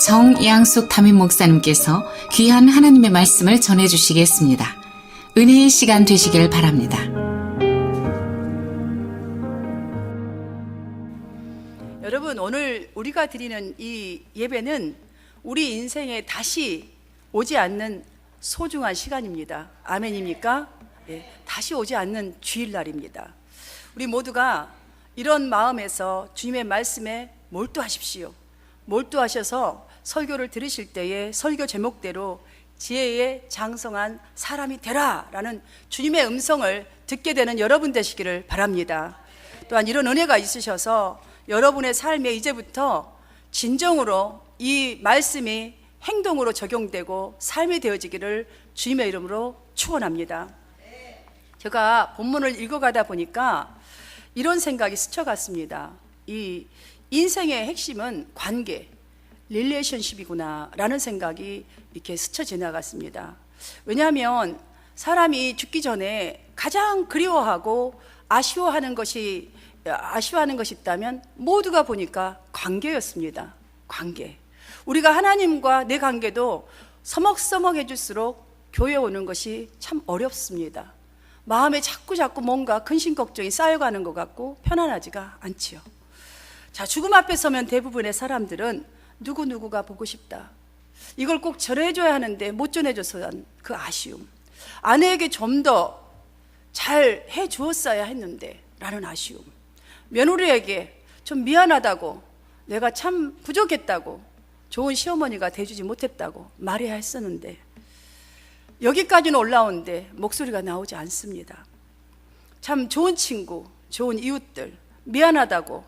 정양숙 담임 목사님께서 귀한 하나님의 말씀을 전해주시겠습니다. 은혜의 시간 되시길 바랍니다. 여러분, 오늘 우리가 드리는 이 예배는 우리 인생에 다시 오지 않는 소중한 시간입니다. 아멘입니까? 네, 다시 오지 않는 주일날입니다. 우리 모두가 이런 마음에서 주님의 말씀에 몰두하십시오. 몰두하셔서 설교를 들으실 때에 설교 제목대로 지혜에 장성한 사람이 되라 라는 주님의 음성을 듣게 되는 여러분 되시기를 바랍니다. 또한 이런 은혜가 있으셔서 여러분의 삶에 이제부터 진정으로 이 말씀이 행동으로 적용되고 삶이 되어지기를 주님의 이름으로 축원합니다. 제가 본문을 읽어가다 보니까 이런 생각이 스쳐갔습니다. 이 인생의 핵심은 관계, 릴레이션십이구나 라는 생각이 이렇게 스쳐 지나갔습니다. 왜냐하면 사람이 죽기 전에 가장 그리워하고 아쉬워하는 것이 있다면 모두가 보니까 관계였습니다. 관계. 우리가 하나님과 내 관계도 서먹서먹해질수록 교회에 오는 것이 참 어렵습니다. 마음에 자꾸 뭔가 근심 걱정이 쌓여가는 것 같고 편안하지가 않지요. 자, 죽음 앞에 서면 대부분의 사람들은 누구누구가 보고 싶다, 이걸 꼭 전해줘야 하는데 못 전해줘서 그 아쉬움, 아내에게 좀 더 잘 해주었어야 했는데 라는 아쉬움, 며느리에게 좀 미안하다고, 내가 참 부족했다고, 좋은 시어머니가 돼주지 못했다고 말해야 했었는데 여기까지는 올라오는데 목소리가 나오지 않습니다. 참 좋은 친구, 좋은 이웃들 미안하다고,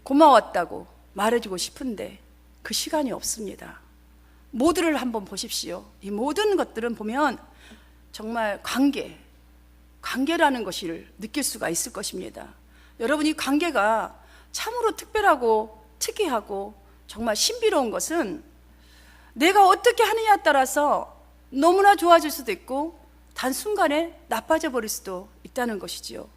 고마웠다고 말해주고 싶은데 그 시간이 없습니다. 모두를 한번 보십시오. 이 모든 것들은 보면 정말 관계라는 것을 느낄 수가 있을 것입니다. 여러분, 이 관계가 참으로 특별하고 특이하고 정말 신비로운 것은 내가 어떻게 하느냐에 따라서 너무나 좋아질 수도 있고 단순간에 나빠져 버릴 수도 있다는 것이지요.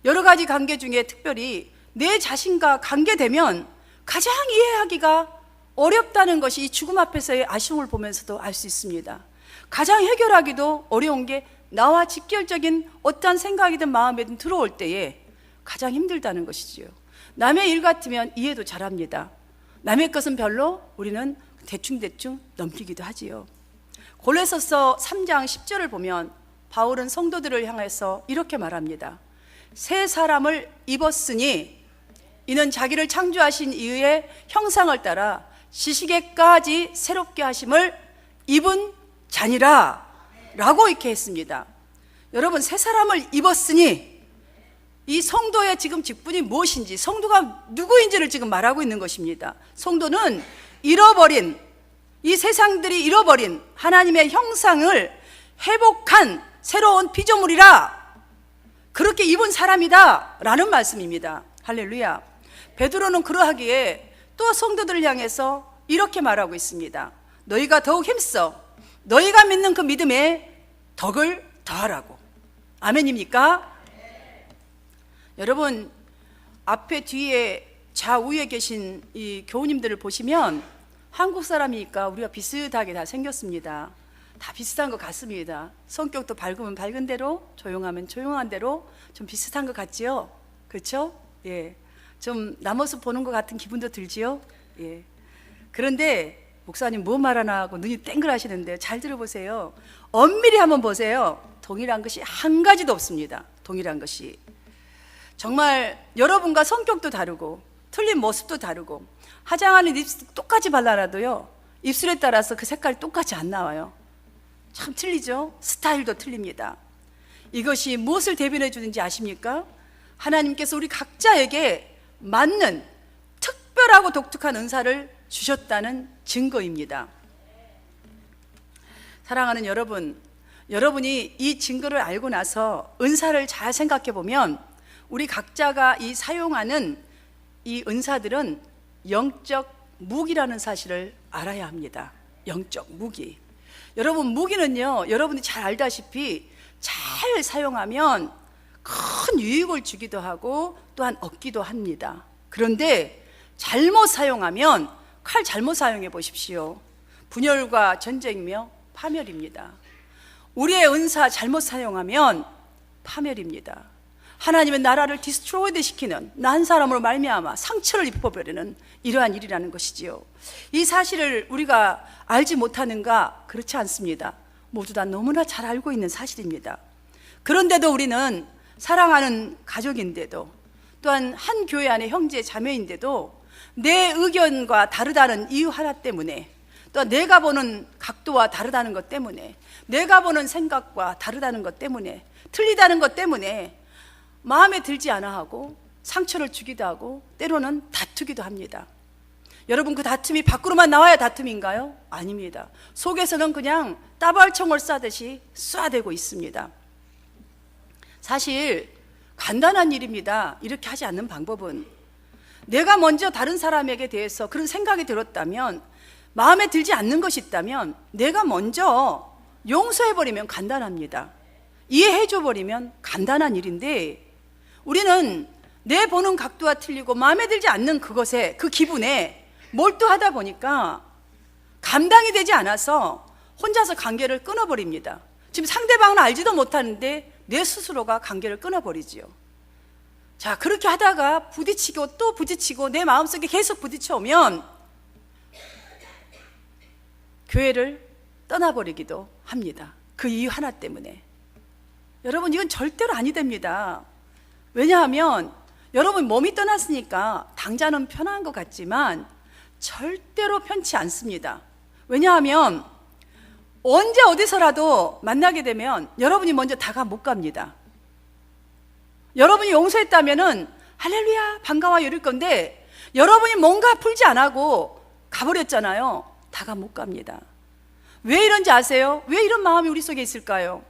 여러 가지 관계 중에 특별히 내 자신과 관계되면 가장 이해하기가 어렵다는 것이 이 죽음 앞에서의 아쉬움을 보면서도 알 수 있습니다. 가장 해결하기도 어려운 게 나와 직결적인 어떠한 생각이든 마음이든 들어올 때에 가장 힘들다는 것이지요. 남의 일 같으면 이해도 잘합니다. 남의 것은 별로 우리는 대충 넘기기도 하지요. 골로새서 3장 10절을 보면 바울은 성도들을 향해서 이렇게 말합니다. 새 사람을 입었으니 이는 자기를 창조하신 이의 형상을 따라 지식에까지 새롭게 하심을 입은 자니라 라고 이렇게 했습니다. 여러분, 새 사람을 입었으니 이 성도의 지금 직분이 무엇인지, 성도가 누구인지를 지금 말하고 있는 것입니다. 성도는 잃어버린, 이 세상들이 잃어버린 하나님의 형상을 회복한 새로운 피조물이라, 그렇게 입은 사람이다 라는 말씀입니다. 할렐루야. 베드로는 그러하기에 또 성도들을 향해서 이렇게 말하고 있습니다. 너희가 더욱 힘써 너희가 믿는 그 믿음에 덕을 더하라고. 아멘입니까? 여러분, 앞에 뒤에 좌우에 계신 이 교우님들을 보시면 한국 사람이니까 우리가 비슷하게 다 생겼습니다. 다 비슷한 것 같습니다. 성격도 밝으면 밝은 대로, 조용하면 조용한 대로 좀 비슷한 것 같지요? 그렇죠? 예. 좀 남모습 보는 것 같은 기분도 들지요? 예. 그런데 목사님 뭐 말하나 하고 눈이 땡글하시는데 잘 들어보세요. 엄밀히 한번 보세요. 동일한 것이 한 가지도 없습니다. 동일한 것이. 정말 여러분과 성격도 다르고 틀린 모습도 다르고 화장하는 립스틱 똑같이 발라놔도요, 입술에 따라서 그 색깔이 똑같이 안 나와요. 참 틀리죠? 스타일도 틀립니다. 이것이 무엇을 대변해 주는지 아십니까? 하나님께서 우리 각자에게 맞는 특별하고 독특한 은사를 주셨다는 증거입니다. 사랑하는 여러분, 여러분이 이 증거를 알고 나서 은사를 잘 생각해 보면 우리 각자가 이 사용하는 이 은사들은 영적 무기라는 사실을 알아야 합니다. 영적 무기. 여러분, 무기는요, 여러분이 잘 알다시피 잘 사용하면 큰 유익을 주기도 하고 또한 얻기도 합니다. 그런데 잘못 사용하면 칼 잘못 사용해 보십시오. 분열과 전쟁이며 파멸입니다. 우리의 은사 잘못 사용하면 파멸입니다. 하나님의 나라를 디스트로이드 시키는 나 한 사람으로 말미암아 상처를 입혀버리는 이러한 일이라는 것이지요. 이 사실을 우리가 알지 못하는가? 그렇지 않습니다. 모두 다 너무나 잘 알고 있는 사실입니다. 그런데도 우리는 사랑하는 가족인데도, 또한 한 교회 안에 형제 자매인데도 내 의견과 다르다는 이유 하나 때문에, 또 내가 보는 각도와 다르다는 것 때문에, 내가 보는 생각과 다르다는 것 때문에, 틀리다는 것 때문에 마음에 들지 않아 하고 상처를 주기도 하고 때로는 다투기도 합니다. 여러분, 그 다툼이 밖으로만 나와야 다툼인가요? 아닙니다. 속에서는 그냥 따발총을 쏴듯이 쏴대고 있습니다. 사실 간단한 일입니다. 이렇게 하지 않는 방법은, 내가 먼저 다른 사람에게 대해서 그런 생각이 들었다면, 마음에 들지 않는 것이 있다면 내가 먼저 용서해버리면 간단합니다. 이해해줘버리면 간단한 일인데, 우리는 내 보는 각도가 틀리고 마음에 들지 않는 그것에, 그 기분에 몰두하다 보니까 감당이 되지 않아서 혼자서 관계를 끊어버립니다. 지금 상대방은 알지도 못하는데 내 스스로가 관계를 끊어버리지요. 자, 그렇게 하다가 부딪히고 또 부딪히고 내 마음속에 계속 부딪혀오면 교회를 떠나버리기도 합니다. 그 이유 하나 때문에. 여러분, 이건 절대로 아니 됩니다. 왜냐하면 여러분 몸이 떠났으니까 당장은 편한 것 같지만 절대로 편치 않습니다. 왜냐하면 언제 어디서라도 만나게 되면 여러분이 먼저 다가 못 갑니다. 여러분이 용서했다면은 할렐루야 반가워 이럴 건데, 여러분이 뭔가 풀지 안 하고 가버렸잖아요. 다가 못 갑니다. 왜 이런지 아세요? 왜 이런 마음이 우리 속에 있을까요?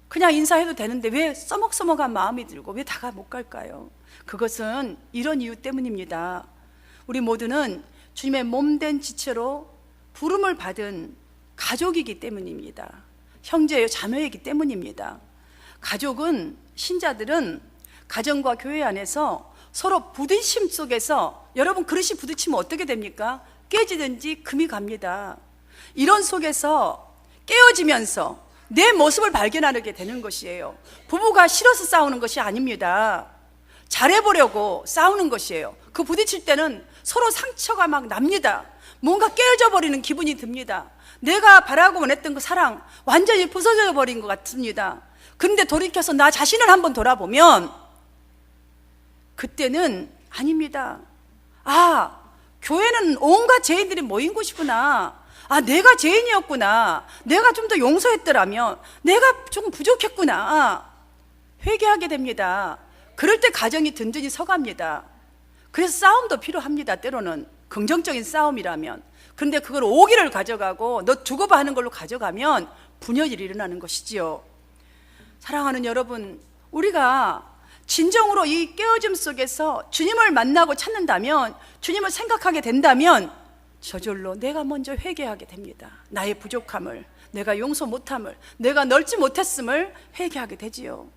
그냥 인사해도 되는데 왜 써먹써먹한 마음이 들고 왜 다가 못 갈까요? 그것은 이런 이유 때문입니다. 우리 모두는 주님의 몸된 지체로 부름을 받은 가족이기 때문입니다. 형제요 자매이기 때문입니다. 가족은, 신자들은 가정과 교회 안에서 서로 부딪힘 속에서, 여러분 그릇이 부딪히면 어떻게 됩니까? 깨지든지 금이 갑니다. 이런 속에서 깨어지면서 내 모습을 발견하게 되는 것이에요. 부부가 싫어서 싸우는 것이 아닙니다. 잘해보려고 싸우는 것이에요. 그 부딪힐 때는 서로 상처가 막 납니다. 뭔가 깨어져 버리는 기분이 듭니다. 내가 바라고 원했던 그 사랑 완전히 부서져 버린 것 같습니다. 그런데 돌이켜서 나 자신을 한번 돌아보면 그때는 아닙니다. 아, 교회는 온갖 죄인들이 모인 곳이구나. 아, 내가 죄인이었구나. 내가 좀 더 용서했더라면, 내가 좀 부족했구나. 회개하게 됩니다. 그럴 때 가정이 든든히 서갑니다. 그래서 싸움도 필요합니다. 때로는 긍정적인 싸움이라면. 그런데 그걸 오기를 가져가고 너 두고 봐 하는 걸로 가져가면 분열이 일어나는 것이지요. 사랑하는 여러분, 우리가 진정으로 이 깨어짐 속에서 주님을 만나고 찾는다면, 주님을 생각하게 된다면 저절로 내가 먼저 회개하게 됩니다. 나의 부족함을, 내가 용서 못함을, 내가 넓지 못했음을 회개하게 되지요.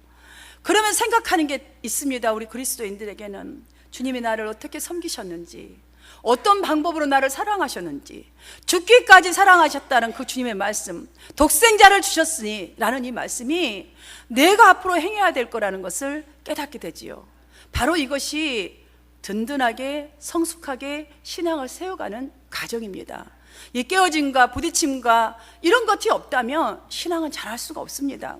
그러면 생각하는 게 있습니다. 우리 그리스도인들에게는 주님이 나를 어떻게 섬기셨는지, 어떤 방법으로 나를 사랑하셨는지, 죽기까지 사랑하셨다는 그 주님의 말씀, 독생자를 주셨으니 라는 이 말씀이 내가 앞으로 행해야 될 거라는 것을 깨닫게 되지요. 바로 이것이 든든하게 성숙하게 신앙을 세워가는 과정입니다. 이 깨어짐과 부딪힘과 이런 것이 없다면 신앙은 잘할 수가 없습니다.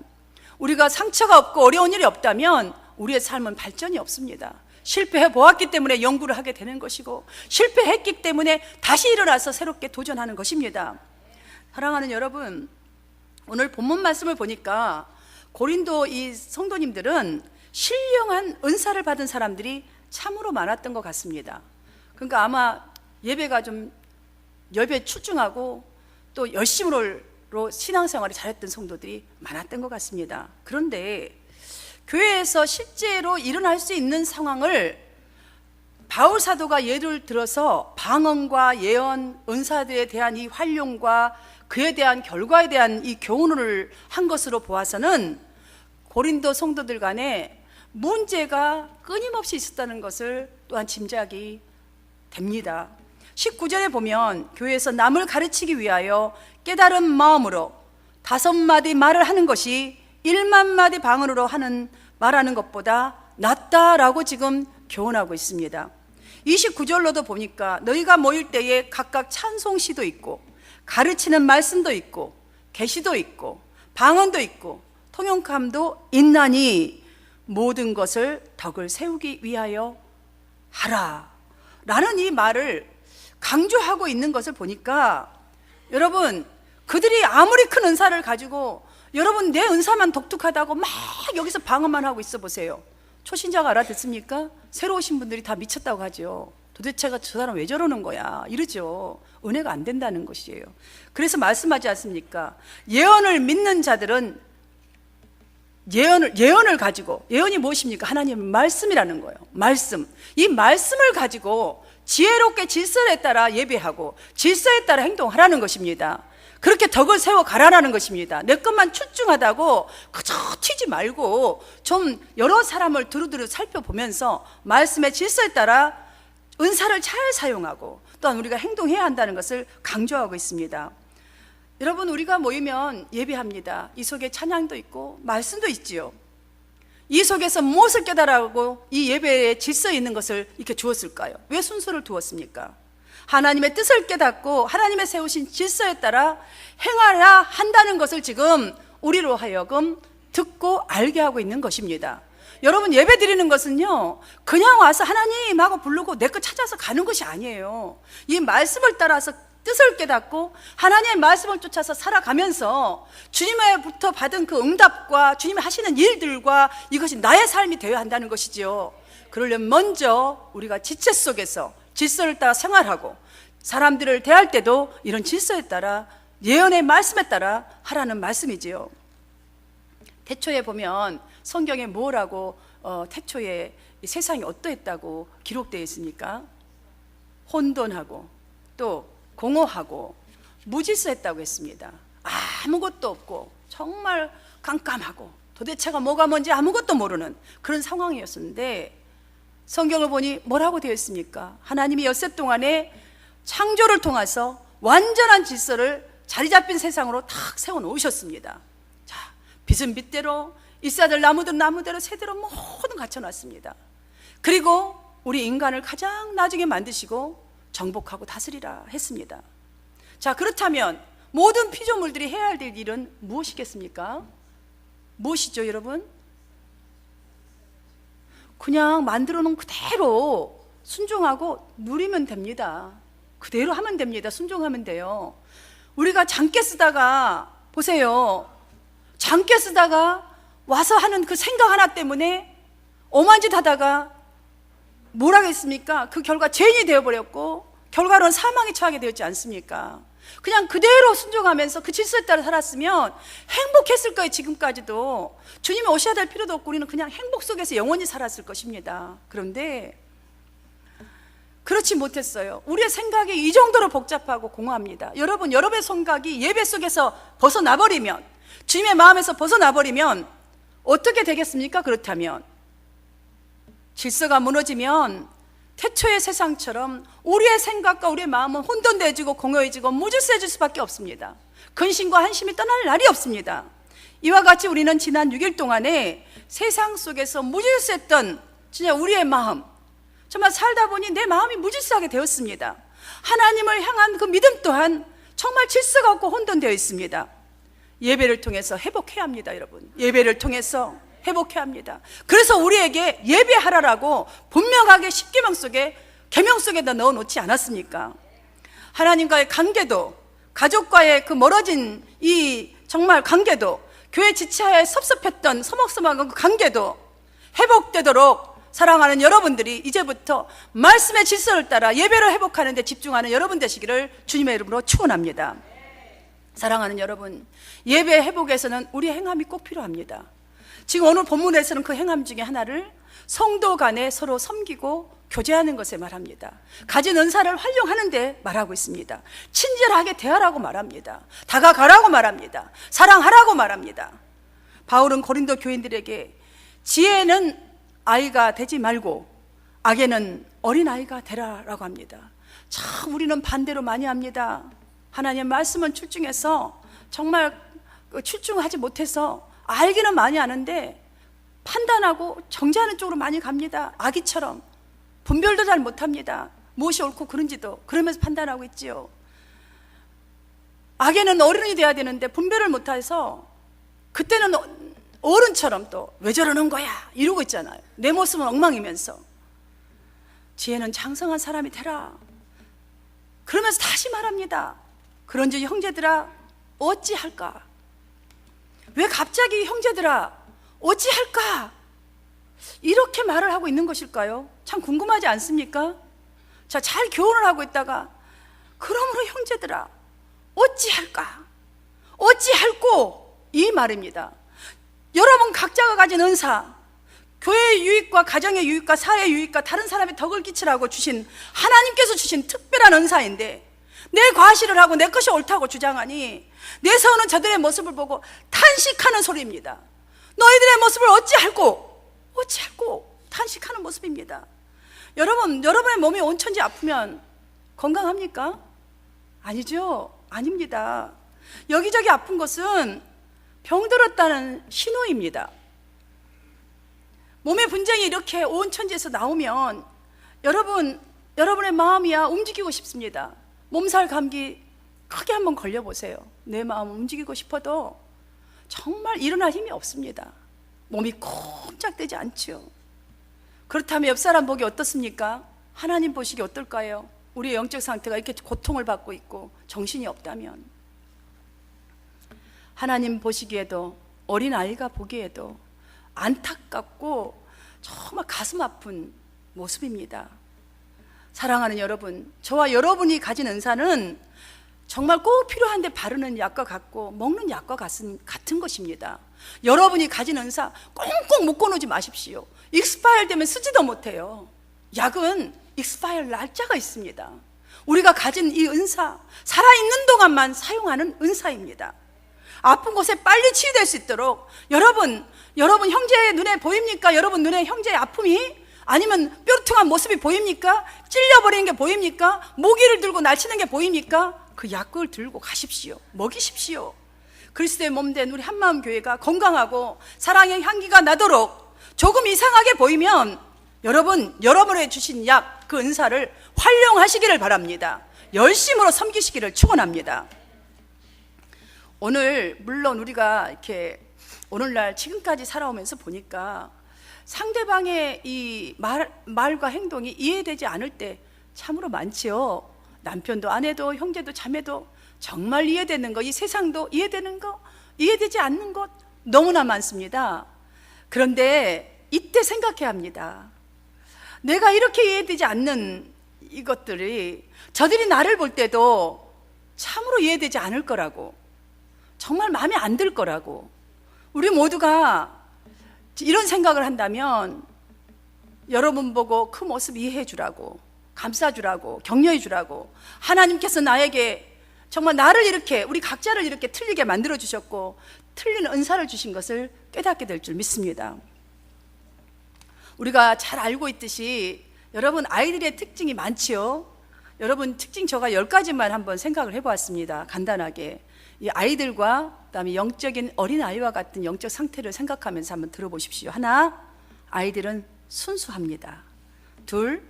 우리가 상처가 없고 어려운 일이 없다면 우리의 삶은 발전이 없습니다. 실패해 보았기 때문에 연구를 하게 되는 것이고, 실패했기 때문에 다시 일어나서 새롭게 도전하는 것입니다. 사랑하는 여러분, 오늘 본문 말씀을 보니까 고린도 이 성도님들은 신령한 은사를 받은 사람들이 참으로 많았던 것 같습니다. 그러니까 아마 예배가 좀 예배 출중하고 또 열심으로 신앙생활을 잘했던 성도들이 많았던 것 같습니다. 그런데 교회에서 실제로 일어날 수 있는 상황을 바울 사도가 예를 들어서 방언과 예언, 은사들에 대한 이 활용과 그에 대한 결과에 대한 이 교훈을 한 것으로 보아서는 고린도 성도들 간에 문제가 끊임없이 있었다는 것을 또한 짐작이 됩니다. 19절에 보면 교회에서 남을 가르치기 위하여 깨달은 마음으로 5마디 말을 하는 것이 1만 마디 방언으로 말하는 것보다 낫다라고 지금 교훈하고 있습니다. 29절로도 보니까 너희가 모일 때에 각각 찬송시도 있고 가르치는 말씀도 있고 계시도 있고 방언도 있고 통역함도 있나니 모든 것을 덕을 세우기 위하여 하라 라는 이 말을 강조하고 있는 것을 보니까 여러분, 그들이 아무리 큰 은사를 가지고 여러분 내 은사만 독특하다고 막 여기서 방언만 하고 있어 보세요. 초신자가 알아듣습니까? 새로 오신 분들이 다 미쳤다고 하죠. 도대체가 저 사람 왜 저러는 거야 이러죠. 은혜가 안 된다는 것이에요. 그래서 말씀하지 않습니까? 예언을 믿는 자들은 예언을 가지고, 예언이 무엇입니까? 하나님의 말씀이라는 거예요. 말씀. 이 말씀을 가지고 지혜롭게 질서에 따라 예배하고 질서에 따라 행동하라는 것입니다. 그렇게 덕을 세워 가라라는 것입니다. 내 것만 출중하다고 그저 튀지 말고 좀 여러 사람을 두루두루 살펴보면서 말씀의 질서에 따라 은사를 잘 사용하고 또한 우리가 행동해야 한다는 것을 강조하고 있습니다. 여러분, 우리가 모이면 예배합니다. 이 속에 찬양도 있고 말씀도 있지요. 이 속에서 무엇을 깨달아고 이 예배에 질서 있는 것을 이렇게 주었을까요? 왜 순서를 두었습니까? 하나님의 뜻을 깨닫고 하나님의 세우신 질서에 따라 행하라 한다는 것을 지금 우리로 하여금 듣고 알게 하고 있는 것입니다. 여러분, 예배 드리는 것은요 그냥 와서 하나님하고 부르고 내 거 찾아서 가는 것이 아니에요. 이 말씀을 따라서 뜻을 깨닫고 하나님의 말씀을 쫓아서 살아가면서 주님으로부터 받은 그 응답과 주님이 하시는 일들과 이것이 나의 삶이 되어야 한다는 것이지요. 그러려면 먼저 우리가 지체 속에서 질서를 따라 생활하고 사람들을 대할 때도 이런 질서에 따라 예언의 말씀에 따라 하라는 말씀이지요. 태초에 보면 성경에 뭐라고 태초에 세상이 어떠했다고 기록되어 있습니까? 혼돈하고 또 공허하고 무질서했다고 했습니다. 아무것도 없고 정말 깜깜하고 도대체가 뭐가 뭔지 아무것도 모르는 그런 상황이었는데 성경을 보니 뭐라고 되어 있습니까? 하나님이 엿새 동안에 창조를 통해서 완전한 질서를 자리 잡힌 세상으로 탁 세워놓으셨습니다. 자, 빛은 빛대로, 있어야될 나무들은 나무대로, 새대로 모든 갖춰놨습니다. 그리고 우리 인간을 가장 나중에 만드시고 정복하고 다스리라 했습니다. 자, 그렇다면 모든 피조물들이 해야 할 일은 무엇이겠습니까? 무엇이죠, 여러분? 그냥 만들어 놓은 그대로 순종하고 누리면 됩니다. 그대로 하면 됩니다. 순종하면 돼요. 우리가 장깨 쓰다가 보세요. 장깨 쓰다가 와서 하는 그 생각 하나 때문에 오만 짓 하다가 뭘 하겠습니까? 그 결과 죄인이 되어버렸고 결과로는 사망에 처하게 되었지 않습니까? 그냥 그대로 순종하면서 그 질서에 따라 살았으면 행복했을 거예요. 지금까지도 주님이 오셔야 될 필요도 없고 우리는 그냥 행복 속에서 영원히 살았을 것입니다. 그런데 그렇지 못했어요. 우리의 생각이 이 정도로 복잡하고 공허합니다. 여러분, 여러분의 생각이 예배 속에서 벗어나버리면, 주님의 마음에서 벗어나버리면 어떻게 되겠습니까? 그렇다면 질서가 무너지면 태초의 세상처럼 우리의 생각과 우리의 마음은 혼돈되어지고 공허해지고 무질서해질 수밖에 없습니다. 근심과 한심이 떠날 날이 없습니다. 이와 같이 우리는 지난 6일 동안에 세상 속에서 무질서했던 진짜 우리의 마음, 정말 살다 보니 내 마음이 무질서하게 되었습니다. 하나님을 향한 그 믿음 또한 정말 질서가 없고 혼돈되어 있습니다. 예배를 통해서 회복해야 합니다. 여러분, 예배를 통해서 회복해야 합니다. 그래서 우리에게 예배하라라고 분명하게 십계명 속에, 계명 속에다 넣어놓지 않았습니까? 하나님과의 관계도, 가족과의 그 멀어진 이 정말 관계도, 교회 지체하에 섭섭했던 서먹서먹한 그 관계도 회복되도록 사랑하는 여러분들이 이제부터 말씀의 질서를 따라 예배를 회복하는 데 집중하는 여러분 되시기를 주님의 이름으로 축원합니다. 사랑하는 여러분, 예배 회복에서는 우리의 행함이 꼭 필요합니다. 지금 오늘 본문에서는 그 행함 중에 하나를 성도 간에 서로 섬기고 교제하는 것에 말합니다. 가진 은사를 활용하는 데 말하고 있습니다. 친절하게 대하라고 말합니다. 다가가라고 말합니다. 사랑하라고 말합니다. 바울은 고린도 교인들에게 지혜는 아이가 되지 말고 악에는 어린아이가 되라라고 합니다. 참 우리는 반대로 많이 합니다. 하나님의 말씀은 출중해서 정말 출중하지 못해서 알기는 많이 아는데 판단하고 정죄하는 쪽으로 많이 갑니다. 아기처럼 분별도 잘 못합니다. 무엇이 옳고 그른지도 그러면서 판단하고 있지요. 아기는 어른이 돼야 되는데 분별을 못해서 그때는 어른처럼 또 왜 저러는 거야 이러고 있잖아요. 내 모습은 엉망이면서. 지혜는 장성한 사람이 되라. 그러면서 다시 말합니다. 그런즉 형제들아 어찌할까? 왜 갑자기 형제들아 어찌할까? 이렇게 말을 하고 있는 것일까요? 참 궁금하지 않습니까? 자, 잘 교훈을 하고 있다가 그러므로 형제들아 어찌할까? 어찌할꼬? 이 말입니다. 여러분 각자가 가진 은사, 교회의 유익과 가정의 유익과 사회의 유익과 다른 사람의 덕을 끼치라고 주신 하나님께서 주신 특별한 은사인데 내 과실을 하고 내 것이 옳다고 주장하니 내세우는 저들의 모습을 보고 탄식하는 소리입니다. 너희들의 모습을 어찌할꼬? 어찌할꼬? 탄식하는 모습입니다. 여러분, 여러분의 몸이 온천지 아프면 건강합니까? 아니죠. 아닙니다. 여기저기 아픈 것은 병들었다는 신호입니다. 몸의 분쟁이 이렇게 온천지에서 나오면 여러분의 마음이야 움직이고 싶습니다. 몸살 감기 크게 한번 걸려보세요. 내 마음은 움직이고 싶어도 정말 일어날 힘이 없습니다. 몸이 콩짝대지 않죠. 그렇다면 옆 사람 보기 어떻습니까? 하나님 보시기 어떨까요? 우리의 영적 상태가 이렇게 고통을 받고 있고 정신이 없다면 하나님 보시기에도 어린아이가 보기에도 안타깝고 정말 가슴 아픈 모습입니다. 사랑하는 여러분, 저와 여러분이 가진 은사는 정말 꼭 필요한데 바르는 약과 같고 먹는 약과 같은 것입니다. 여러분이 가진 은사 꽁꽁 묶어놓지 마십시오. 익스파일 되면 쓰지도 못해요. 약은 익스파일 날짜가 있습니다. 우리가 가진 이 은사, 살아있는 동안만 사용하는 은사입니다. 아픈 곳에 빨리 치유될 수 있도록 여러분 형제의 눈에 보입니까? 여러분 눈에 형제의 아픔이? 아니면 뾰루퉁한 모습이 보입니까? 찔려버리는 게 보입니까? 모기를 들고 날치는 게 보입니까? 그 약을 들고 가십시오. 먹이십시오. 그리스도의 몸된 우리 한마음 교회가 건강하고 사랑의 향기가 나도록 조금 이상하게 보이면 여러분의 주신 약, 그 은사를 활용하시기를 바랍니다. 열심으로 섬기시기를 축원합니다. 오늘 물론 우리가 이렇게 오늘날 지금까지 살아오면서 보니까 상대방의 이 말과 행동이 이해되지 않을 때 참으로 많지요. 남편도 아내도 형제도 자매도 정말 이해되는 거, 이 세상도 이해되는 거, 이해되지 않는 것 너무나 많습니다. 그런데 이때 생각해야 합니다. 내가 이렇게 이해되지 않는 이것들이 저들이 나를 볼 때도 참으로 이해되지 않을 거라고, 정말 마음에 안 들 거라고. 우리 모두가 이런 생각을 한다면 여러분 보고 그 모습 이해해 주라고, 감싸 주라고, 격려해 주라고, 하나님께서 나에게 정말 나를 이렇게, 우리 각자를 이렇게 틀리게 만들어 주셨고 틀린 은사를 주신 것을 깨닫게 될 줄 믿습니다. 우리가 잘 알고 있듯이 여러분 아이들의 특징이 많지요. 여러분 특징 제가 10가지만 한번 생각을 해보았습니다. 간단하게 이 아이들과 그다음에 영적인 어린아이와 같은 영적 상태를 생각하면서 한번 들어보십시오. 하나, 아이들은 순수합니다. 둘,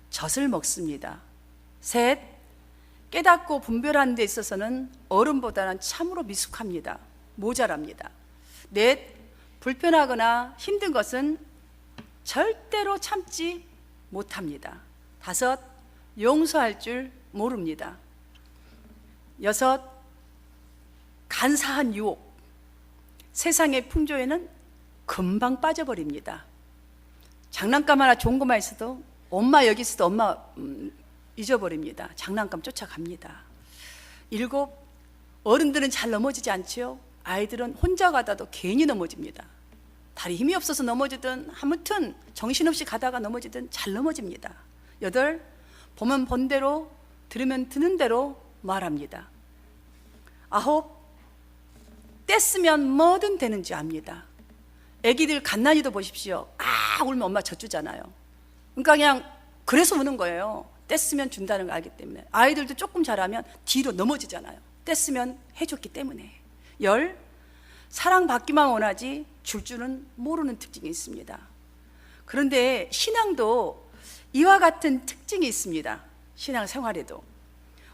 젖을 먹습니다. 셋, 깨닫고 분별하는 데 있어서는 어른보다는 참으로 미숙합니다. 모자랍니다. 넷, 불편하거나 힘든 것은 절대로 참지 못합니다. 다섯, 용서할 줄 모릅니다. 여섯, 간사한 유혹, 세상의 풍조에는 금방 빠져버립니다. 장난감 하나 좋은 것만 있어도 엄마 여기 있어도 엄마 잊어버립니다. 장난감 쫓아갑니다. 일곱, 어른들은 잘 넘어지지 않지요. 아이들은 혼자 가다도 괜히 넘어집니다. 다리 힘이 없어서 넘어지든 아무튼 정신없이 가다가 넘어지든 잘 넘어집니다. 여덟, 보면 본 대로 들으면 듣는 대로 말합니다. 아홉, 떼쓰면 뭐든 되는지 압니다. 애기들 갓난이도 보십시오. 아 울면 엄마 젖주잖아요. 그러니까 그냥 그래서 우는 거예요. 뗐으면 준다는 걸 알기 때문에. 아이들도 조금 자라면 뒤로 넘어지잖아요. 뗐으면 해줬기 때문에. 사랑받기만 원하지 줄 줄은 모르는 특징이 있습니다. 그런데 신앙도 이와 같은 특징이 있습니다. 신앙생활에도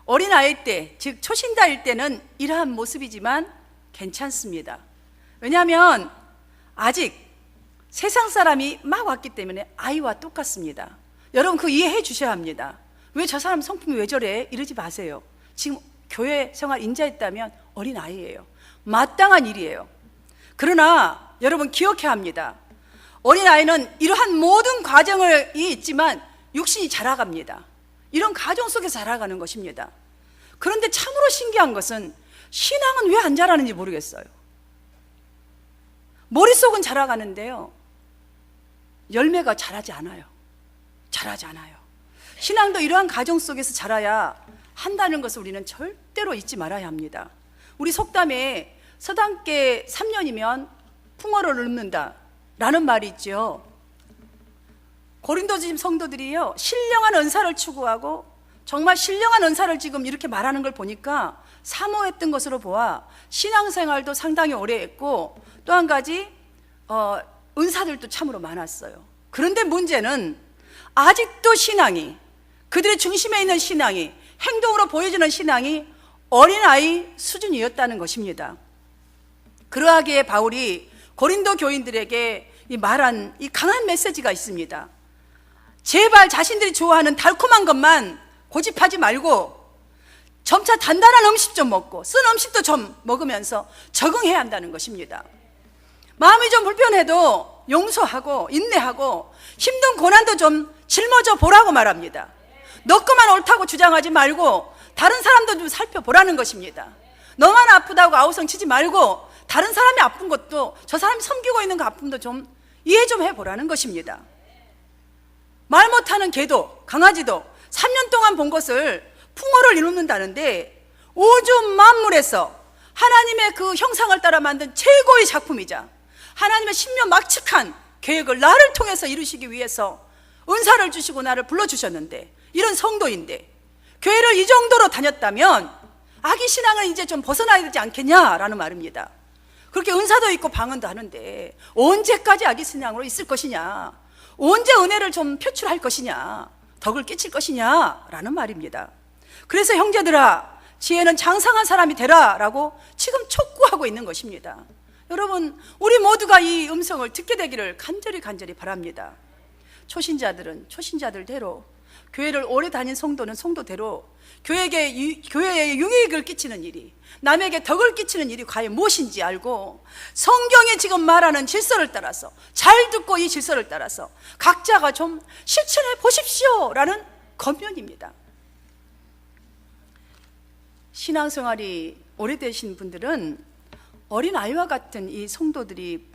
어린아이 때, 즉 초신자일 때는 이러한 모습이지만 괜찮습니다. 왜냐하면 아직 세상 사람이 막 왔기 때문에 아이와 똑같습니다. 여러분 그 이해해 주셔야 합니다. 왜 저 사람 성품이 왜 저래? 이러지 마세요. 지금 교회 생활 인자했다면 어린아이예요. 마땅한 일이에요. 그러나 여러분 기억해야 합니다. 어린아이는 이러한 모든 과정이 있지만 육신이 자라갑니다. 이런 과정 속에서 자라가는 것입니다. 그런데 참으로 신기한 것은 신앙은 왜 안 자라는지 모르겠어요. 머릿속은 자라가는데요, 열매가 자라지 않아요. 자라지 않아요. 신앙도 이러한 과정 속에서 자라야 한다는 것을 우리는 절대로 잊지 말아야 합니다. 우리 속담에 서당계 3년이면 풍어를 읊는다 라는 말이 있죠. 고린도 성도들이요, 신령한 은사를 추구하고 정말 신령한 은사를 지금 이렇게 말하는 걸 보니까 사모했던 것으로 보아 신앙생활도 상당히 오래 했고 또 한 가지 은사들도 참으로 많았어요. 그런데 문제는 아직도 신앙이, 그들의 중심에 있는 신앙이, 행동으로 보여지는 신앙이 어린아이 수준이었다는 것입니다. 그러하기에 바울이 고린도 교인들에게 말한 이 강한 메시지가 있습니다. 제발 자신들이 좋아하는 달콤한 것만 고집하지 말고 점차 단단한 음식 좀 먹고 쓴 음식도 좀 먹으면서 적응해야 한다는 것입니다. 마음이 좀 불편해도 용서하고 인내하고 힘든 고난도 좀 짊어져 보라고 말합니다. 너 것만 옳다고 주장하지 말고 다른 사람도 좀 살펴보라는 것입니다. 너만 아프다고 아우성 치지 말고 다른 사람이 아픈 것도, 저 사람이 섬기고 있는 그 아픔도 좀 이해 좀 해보라는 것입니다. 말 못하는 개도, 강아지도 3년 동안 본 것을 풍어를 이루는다는데, 우주 만물에서 하나님의 그 형상을 따라 만든 최고의 작품이자 하나님의 신묘막측한 계획을 나를 통해서 이루시기 위해서 은사를 주시고 나를 불러주셨는데, 이런 성도인데 교회를 이 정도로 다녔다면 아기 신앙을 이제 좀 벗어나야 되지 않겠냐라는 말입니다. 그렇게 은사도 있고 방언도 하는데 언제까지 아기 신앙으로 있을 것이냐, 언제 은혜를 좀 표출할 것이냐, 덕을 끼칠 것이냐라는 말입니다. 그래서 형제들아, 지혜는 장성한 사람이 되라 라고 지금 촉구하고 있는 것입니다. 여러분, 우리 모두가 이 음성을 듣게 되기를 간절히 바랍니다. 초신자들은 초신자들대로, 교회를 오래 다닌 성도는 성도대로 교회에 유익을 끼치는 일이, 남에게 덕을 끼치는 일이 과연 무엇인지 알고 성경이 지금 말하는 질서를 따라서, 잘 듣고 이 질서를 따라서 각자가 좀 실천해 보십시오 라는 권면입니다. 신앙생활이 오래되신 분들은 어린아이와 같은 이 성도들이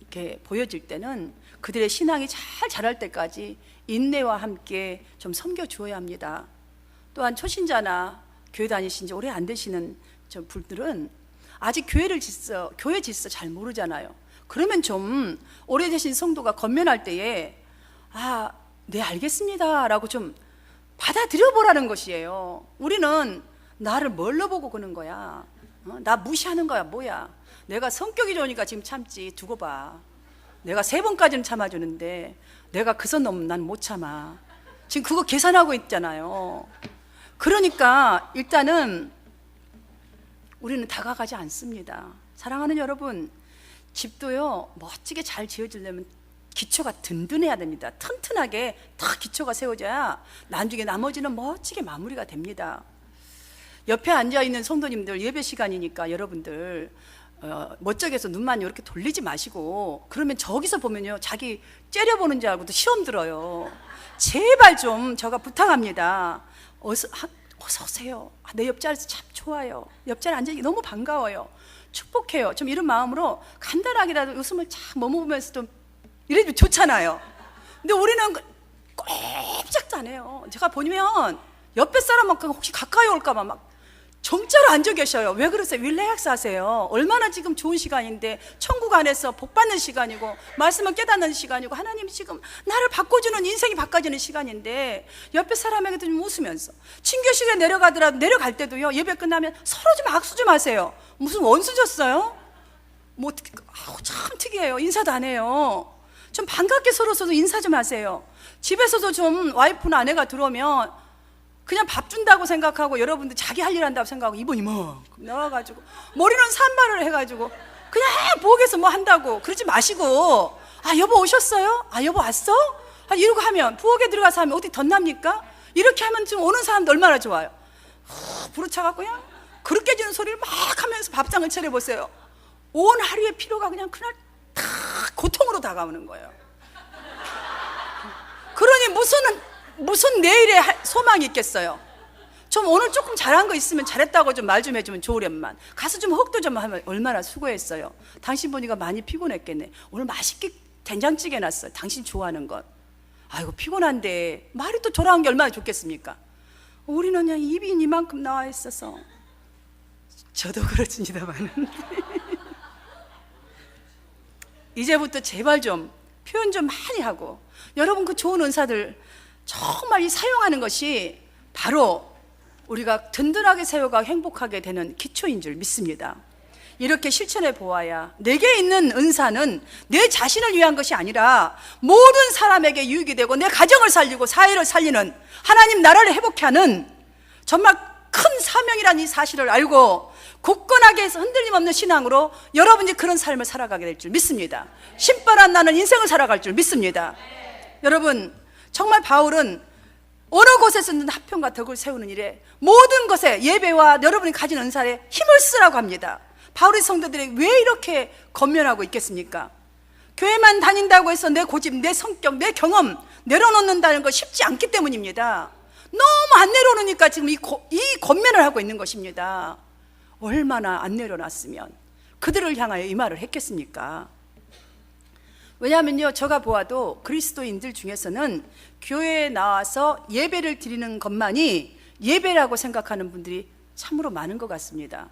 이렇게 보여질 때는 그들의 신앙이 잘 자랄 때까지 인내와 함께 좀 섬겨주어야 합니다. 또한 초신자나 교회 다니신 지 오래 안 되시는 분들은 아직 교회 질서 잘 모르잖아요. 그러면 좀 오래되신 성도가 권면할 때에 네 알겠습니다 라고 좀 받아들여 보라는 것이에요. 우리는 나를 뭘로 보고 그러는 거야? 나 무시하는 거야 뭐야? 내가 성격이 좋으니까 지금 참지, 두고 봐. 내가 3번까지는 참아주는데 내가 그 선 넘으면 난 못 참아. 지금 그거 계산하고 있잖아요. 그러니까 일단은 우리는 다가가지 않습니다. 사랑하는 여러분, 집도요 멋지게 잘 지어지려면 기초가 든든해야 됩니다. 튼튼하게 다 기초가 세워져야 나중에 나머지는 멋지게 마무리가 됩니다. 옆에 앉아있는 성도님들, 예배 시간이니까 여러분들 멋쩍여서 눈만 이렇게 돌리지 마시고, 그러면 저기서 보면요 자기 째려보는 줄 알고도 시험 들어요. 제발 좀 제가 부탁합니다. 어서 오세요. 내 옆자리 앉아서 참 좋아요. 옆자리 앉아있기 너무 반가워요. 축복해요. 좀 이런 마음으로 간단하게라도 웃음을 참 머무르면서 좀 이래도 좋잖아요. 근데 우리는 꼼짝도 안 해요. 제가 보면 옆에 사람만큼 혹시 가까이 올까봐 막 정자로 앉아 계셔요. 왜 그러세요? 릴렉스 하세요. 얼마나 지금 좋은 시간인데, 천국 안에서 복 받는 시간이고 말씀을 깨닫는 시간이고 하나님이 지금 나를 바꿔주는, 인생이 바꿔지는 시간인데, 옆에 사람에게도 좀 웃으면서, 친교식에 내려가더라도 내려갈 때도요, 예배 끝나면 서로 좀 악수 좀 하세요. 무슨 원수 줬어요? 뭐 참 특이해요. 인사도 안 해요. 좀 반갑게 서로서로 인사 좀 하세요. 집에서도 좀 와이프나 아내가 들어오면 그냥 밥 준다고 생각하고, 여러분들 자기 할 일 한다고 생각하고 이번이 뭐 나와가지고 머리는 산발을 해가지고 그냥 부엌에서 뭐 한다고 그러지 마시고, 아 여보 오셨어요? 아 여보 왔어? 아 이러고 하면, 부엌에 들어가서 하면 어디 덧납니까? 이렇게 하면 지금 오는 사람도 얼마나 좋아요. 부르쳐갖고 그냥 그렇게 지는 소리를 막 하면서 밥상을 차려보세요. 온 하루의 피로가 그냥 그날 다 고통으로 다가오는 거예요. 그러니 무슨 내일에 소망이 있겠어요? 좀 오늘 조금 잘한 거 있으면 잘했다고 좀 말 좀 해주면 좋으련만, 가서 좀 혹도 좀 하면 얼마나 수고했어요. 당신 보니까 많이 피곤했겠네. 오늘 맛있게 된장찌개 놨어요. 당신 좋아하는 것. 아이고 피곤한데 말이 또 돌아온 게 얼마나 좋겠습니까? 우리는 그냥 입이 이만큼 나와 있어서, 저도 그렇습니다만 이제부터 제발 좀 표현 좀 많이 하고, 여러분 그 좋은 은사들 정말 이 사용하는 것이 바로 우리가 든든하게 세워가 행복하게 되는 기초인 줄 믿습니다. 이렇게 실천해 보아야, 내게 있는 은사는 내 자신을 위한 것이 아니라 모든 사람에게 유익이 되고 내 가정을 살리고 사회를 살리는, 하나님 나라를 회복케 하는 정말 큰 사명이라는 이 사실을 알고 굳건하게 해서 흔들림 없는 신앙으로 여러분이 그런 삶을 살아가게 될 줄 믿습니다. 신바람 나는 인생을 살아갈 줄 믿습니다. 여러분 정말 바울은 어느 곳에서든 화평과 덕을 세우는 일에, 모든 것에 예배와 여러분이 가진 은사에 힘을 쓰라고 합니다. 바울의 성도들이 왜 이렇게 권면하고 있겠습니까? 교회만 다닌다고 해서 내 고집, 내 성격, 내 경험 내려놓는다는 거 쉽지 않기 때문입니다. 너무 안 내려놓으니까 지금 이 권면을 하고 있는 것입니다. 얼마나 안 내려놨으면 그들을 향하여 이 말을 했겠습니까? 왜냐하면요, 제가 보아도 그리스도인들 중에서는 교회에 나와서 예배를 드리는 것만이 예배라고 생각하는 분들이 참으로 많은 것 같습니다.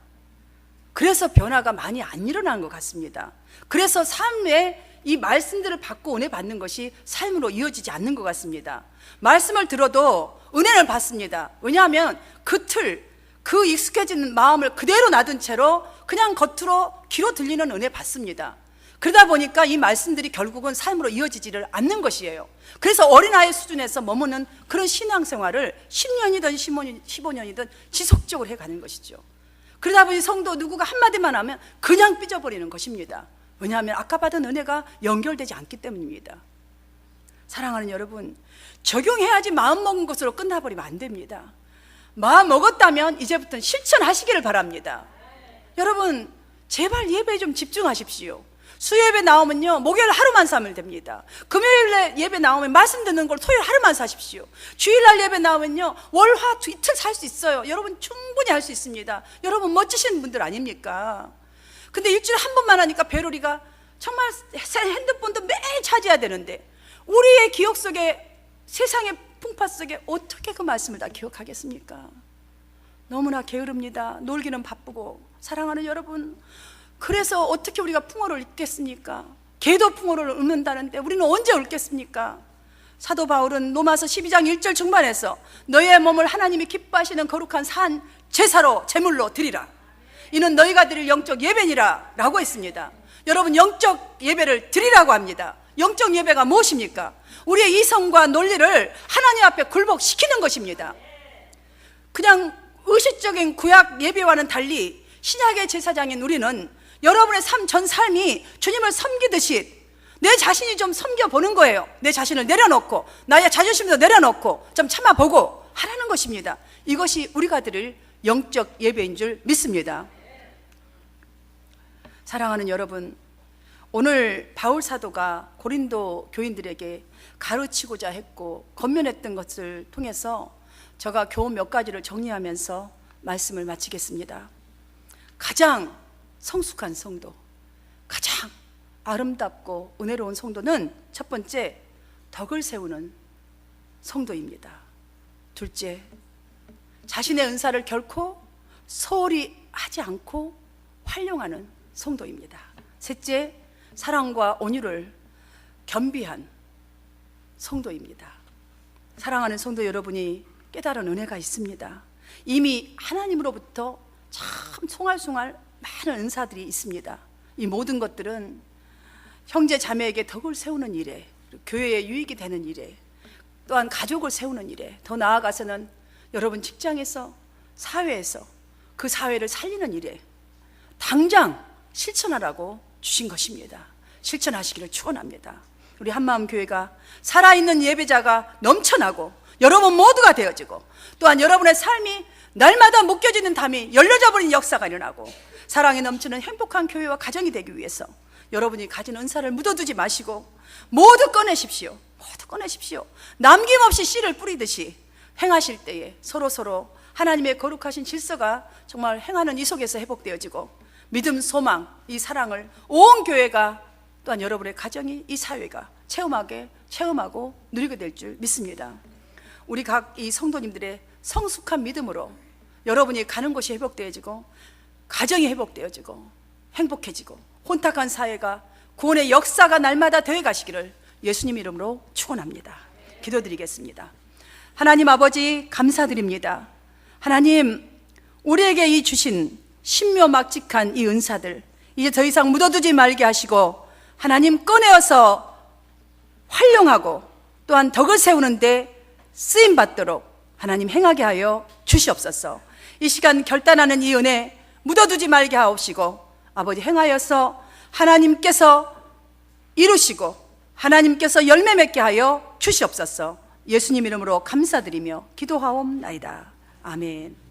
그래서 변화가 많이 안 일어난 것 같습니다. 그래서 삶에 이 말씀들을 받고 은혜 받는 것이 삶으로 이어지지 않는 것 같습니다. 말씀을 들어도 은혜를 받습니다. 왜냐하면 그 익숙해진 마음을 그대로 놔둔 채로 그냥 겉으로 귀로 들리는 은혜 받습니다. 그러다 보니까 이 말씀들이 결국은 삶으로 이어지지를 않는 것이에요. 그래서 어린아이 수준에서 머무는 그런 신앙생활을 10년이든 15년이든 지속적으로 해가는 것이죠. 그러다 보니 성도 누구가 한마디만 하면 그냥 삐져버리는 것입니다. 왜냐하면 아까 받은 은혜가 연결되지 않기 때문입니다. 사랑하는 여러분, 적용해야지 마음먹은 것으로 끝나버리면 안 됩니다. 마음 먹었다면 이제부터는 실천하시기를 바랍니다. 여러분 제발 예배에 좀 집중하십시오. 수요예배 나오면요, 목요일 하루만 사면 됩니다. 금요일에 예배 나오면 말씀 듣는 걸 토요일 하루만 사십시오. 주일날 예배 나오면요, 월, 화, 이틀 살 수 있어요. 여러분 충분히 할 수 있습니다. 여러분 멋지신 분들 아닙니까? 근데 일주일에 한 번만 하니까 배로리가 정말 핸드폰도 매일 찾아야 되는데, 우리의 기억 속에, 세상의 풍파 속에 어떻게 그 말씀을 다 기억하겠습니까? 너무나 게으릅니다. 놀기는 바쁘고. 사랑하는 여러분, 그래서 어떻게 우리가 풍어를 읽겠습니까? 개도 풍어를 읽는다는데 우리는 언제 읽겠습니까? 사도 바울은 로마서 12장 1절 중반에서 너희의 몸을 하나님이 기뻐하시는 거룩한 산 제사로 제물로 드리라. 이는 너희가 드릴 영적 예배니라 라고 했습니다. 여러분 영적 예배를 드리라고 합니다. 영적 예배가 무엇입니까? 우리의 이성과 논리를 하나님 앞에 굴복시키는 것입니다. 그냥 의식적인 구약 예배와는 달리 신약의 제사장인 우리는 여러분의 전 삶이 주님을 섬기듯이 내 자신이 좀 섬겨보는 거예요. 내 자신을 내려놓고, 나의 자존심도 내려놓고 좀 참아보고 하라는 것입니다. 이것이 우리가 드릴 영적 예배인 줄 믿습니다. 사랑하는 여러분, 오늘 바울 사도가 고린도 교인들에게 가르치고자 했고 권면했던 것을 통해서 제가 교훈 몇 가지를 정리하면서 말씀을 마치겠습니다. 가장 성숙한 성도, 가장 아름답고 은혜로운 성도는 첫 번째, 덕을 세우는 성도입니다. 둘째, 자신의 은사를 결코 소홀히 하지 않고 활용하는 성도입니다. 셋째, 사랑과 온유를 겸비한 성도입니다. 사랑하는 성도 여러분이 깨달은 은혜가 있습니다. 이미 하나님으로부터 참 송알송알 많은 은사들이 있습니다. 이 모든 것들은 형제 자매에게 덕을 세우는 일에, 교회에 유익이 되는 일에, 또한 가족을 세우는 일에, 더 나아가서는 여러분 직장에서, 사회에서 그 사회를 살리는 일에 당장 실천하라고 주신 것입니다. 실천하시기를 축원합니다. 우리 한마음 교회가 살아있는 예배자가 넘쳐나고 여러분 모두가 되어지고, 또한 여러분의 삶이 날마다 묶여지는 담이 열려져 버린 역사가 일어나고, 사랑이 넘치는 행복한 교회와 가정이 되기 위해서 여러분이 가진 은사를 묻어두지 마시고 모두 꺼내십시오. 모두 꺼내십시오. 남김없이 씨를 뿌리듯이 행하실 때에 서로 하나님의 거룩하신 질서가 정말 행하는 이 속에서 회복되어지고, 믿음, 소망, 이 사랑을 온 교회가, 또한 여러분의 가정이, 이 사회가 체험하고 누리게 될 줄 믿습니다. 우리 각 이 성도님들의 성숙한 믿음으로 여러분이 가는 곳이 회복되어지고, 가정이 회복되어지고, 행복해지고, 혼탁한 사회가 구원의 역사가 날마다 되어 가시기를 예수님 이름으로 축원합니다. 기도드리겠습니다. 하나님 아버지, 감사드립니다. 하나님, 우리에게 이 주신 신묘막직한 이 은사들 이제 더 이상 묻어두지 말게 하시고, 하나님 꺼내어서 활용하고 또한 덕을 세우는데 쓰임받도록 하나님 행하게 하여 주시옵소서. 이 시간 결단하는 이 은혜 묻어두지 말게 하옵시고, 아버지 행하여서 하나님께서 이루시고 하나님께서 열매 맺게 하여 주시옵소서. 예수님 이름으로 감사드리며 기도하옵나이다. 아멘.